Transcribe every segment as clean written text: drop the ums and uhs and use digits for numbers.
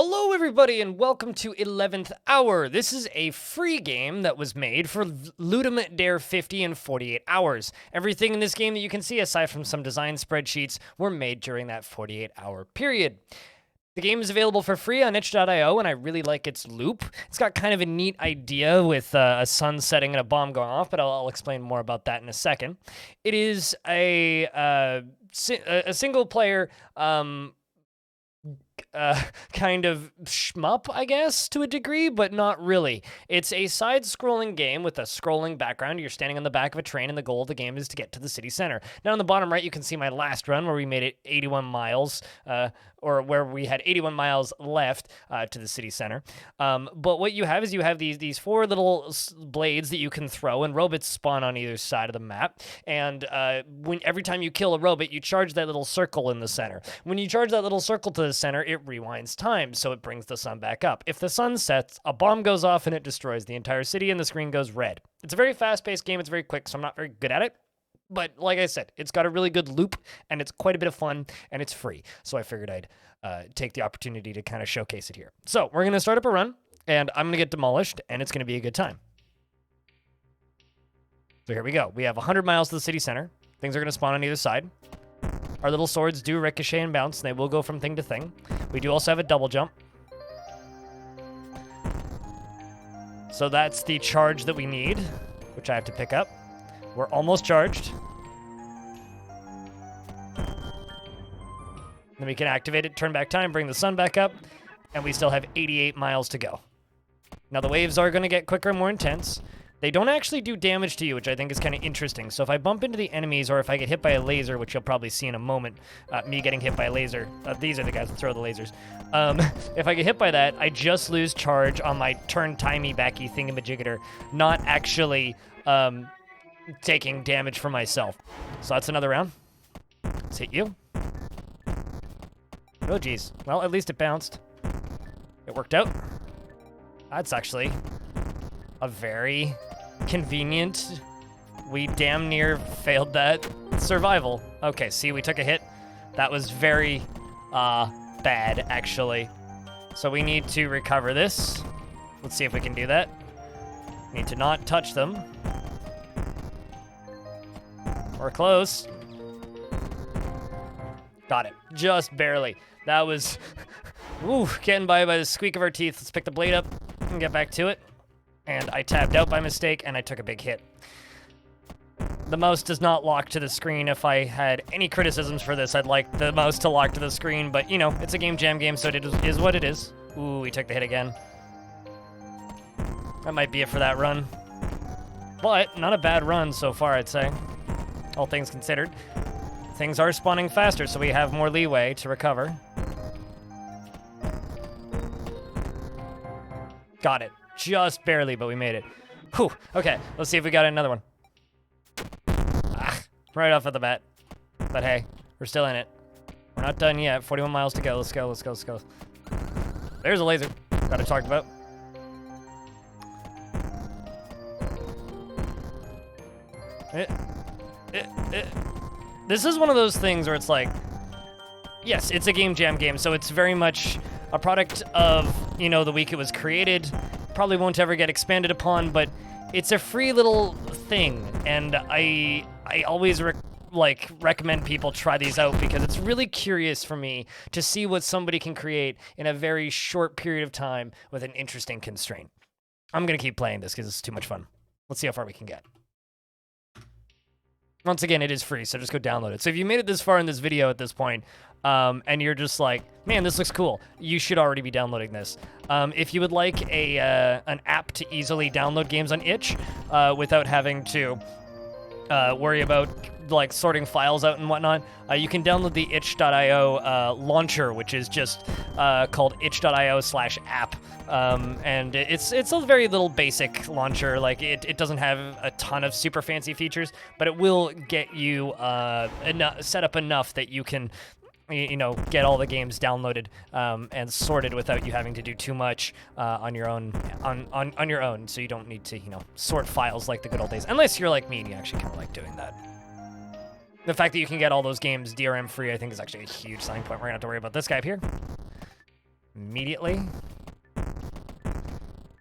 Hello, everybody, and welcome to 11th Hour. This is a free game that was made for Ludum Dare 50 in 48 hours. Everything in this game that you can see, aside from some design spreadsheets, were made during that 48-hour period. The game is available for free on itch.io, and I really like its loop. It's got kind of a neat idea with a sun setting and a bomb going off, but I'll explain more about that in a second. It is a single-player kind of shmup, I guess, to a degree, but not really. It's a side-scrolling game with a scrolling background. You're standing on the back of a train, and the goal of the game is to get to the city center. Now, on the bottom right, you can see my last run, where we made it 81 miles, or where we had 81 miles left to the city center. But what you have is these four little blades that you can throw, and robots spawn on either side of the map. And every time you kill a robot, you charge that little circle in the center. When you charge that little circle to the center, it rewinds time, so it brings the sun back up. If the sun sets, a bomb goes off and it destroys the entire city, and the screen goes red. It's a very fast-paced game. It's very quick, so I'm not very good at it. But like I said, it's got a really good loop, and it's quite a bit of fun, and it's free. So I figured I'd take the opportunity to kind of showcase it here. So we're going to start up a run, and I'm going to get demolished, and it's going to be a good time. So here we go. We have 100 miles to the city center. Things are going to spawn on either side. Our little swords do ricochet and bounce, and they will go from thing to thing. We do also have a double jump. So that's the charge that we need, which I have to pick up. We're almost charged. Then we can activate it, turn back time, bring the sun back up, and we still have 88 miles to go. Now the waves are going to get quicker and more intense. They don't actually do damage to you, which I think is kind of interesting. So if I bump into the enemies, or if I get hit by a laser, which you'll probably see in a moment, me getting hit by a laser. These are the guys that throw the lasers. If I get hit by that, I just lose charge on my turn-timey-backy thingamajigger, not actually taking damage for myself. So that's another round. Let's hit you. Oh, geez. Well, at least it bounced. It worked out. That's actually a very convenient, we damn near failed that survival. Okay, see, we took a hit. That was very bad, actually. So we need to recover this. Let's see if we can do that. Need to not touch them. We're close. Got it. Just barely. That was getting by the squeak of our teeth. Let's pick the blade up and get back to it. And I tabbed out by mistake, and I took a big hit. The mouse does not lock to the screen. If I had any criticisms for this, I'd like the mouse to lock to the screen, but, you know, it's a game jam game, so it is what it is. Ooh, we took the hit again. That might be it for that run. But not a bad run so far, I'd say. All things considered. Things are spawning faster, so we have more leeway to recover. Got it. Just barely, but we made it. Whew. Okay, let's see if we got another one. Right off of the bat. But hey, we're still in it. We're not done yet. 41 miles to go. Let's go, let's go, let's go. There's a laser that I talked about. This is one of those things where it's like, yes, it's a game jam game, so it's very much a product of, you know, the week it was created. Probably won't ever get expanded upon, but it's a free little thing, and I always recommend people try these out, because it's really curious for me to see what somebody can create in a very short period of time with an interesting constraint. I'm gonna keep playing this because it's too much fun. Let's see how far we can get. Once again, it is free, so just go download it. So if you made it this far in this video at this point, and you're just like, man, this looks cool, you should already be downloading this. If you would like an app to easily download games on itch without having to worry about like sorting files out and whatnot, you can download the itch.io launcher, which is just called itch.io/app. And it's a very little basic launcher. Like it doesn't have a ton of super fancy features, but it will get you set up enough that you can, you know, get all the games downloaded and sorted without you having to do too much on your own. On your own, so you don't need to, you know, sort files like the good old days. Unless you're like me and you actually kind of like doing that. The fact that you can get all those games DRM free, I think, is actually a huge selling point. We're gonna have to worry about this guy up here. immediately.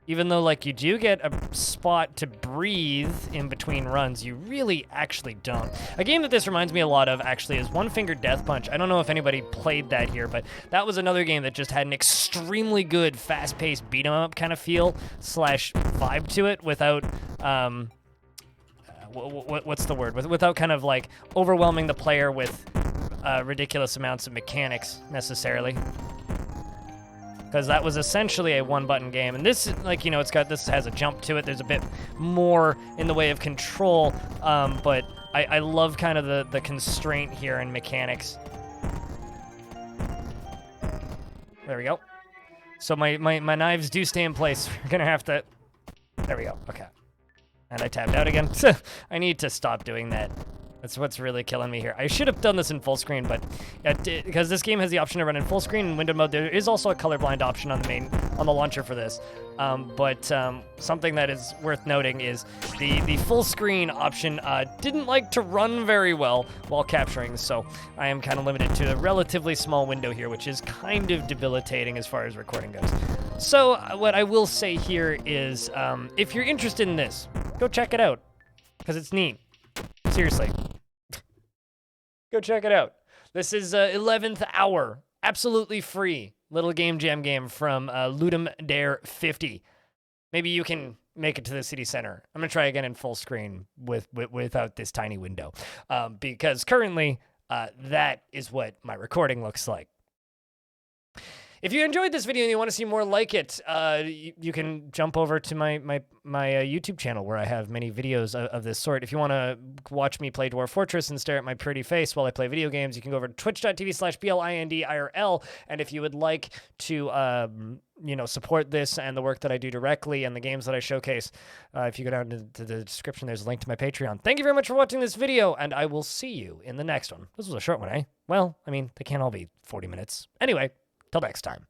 Even though, like, you do get a spot to breathe in between runs, you really actually don't. A game that this reminds me a lot of, actually, is One Finger Death Punch. I don't know if anybody played that here, but that was another game that just had an extremely good, fast-paced beat-em-up kind of feel / vibe to it without, what's the word? Without kind of, like, overwhelming the player with ridiculous amounts of mechanics, necessarily. Because that was essentially a one-button game. And this, like, you know, this has a jump to it. There's a bit more in the way of control, but I love kind of the constraint here in mechanics. There we go. So my knives do stay in place. We're gonna have to... There we go, okay. And I tapped out again. I need to stop doing that. That's what's really killing me here. I should have done this in full screen, but because this game has the option to run in full screen and window mode, there is also a colorblind option on the launcher for this. But something that is worth noting is the full screen option didn't like to run very well while capturing, so I am kind of limited to a relatively small window here, which is kind of debilitating as far as recording goes. So what I will say here is, if you're interested in this, go check it out, because it's neat. Seriously. Go check it out. This is 11th Hour. Absolutely free. Little game jam game from Ludum Dare 50. Maybe you can make it to the city center. I'm going to try again in full screen without this tiny window. Because currently, that is what my recording looks like. If you enjoyed this video and you want to see more like it, you can jump over to my YouTube channel where I have many videos of this sort. If you want to watch me play Dwarf Fortress and stare at my pretty face while I play video games, you can go over to twitch.tv/BLINDIRL. And if you would like to, you know, support this and the work that I do directly and the games that I showcase, if you go down to the description, there's a link to my Patreon. Thank you very much for watching this video, and I will see you in the next one. This was a short one, eh? Well, I mean, they can't all be 40 minutes. Anyway, till next time.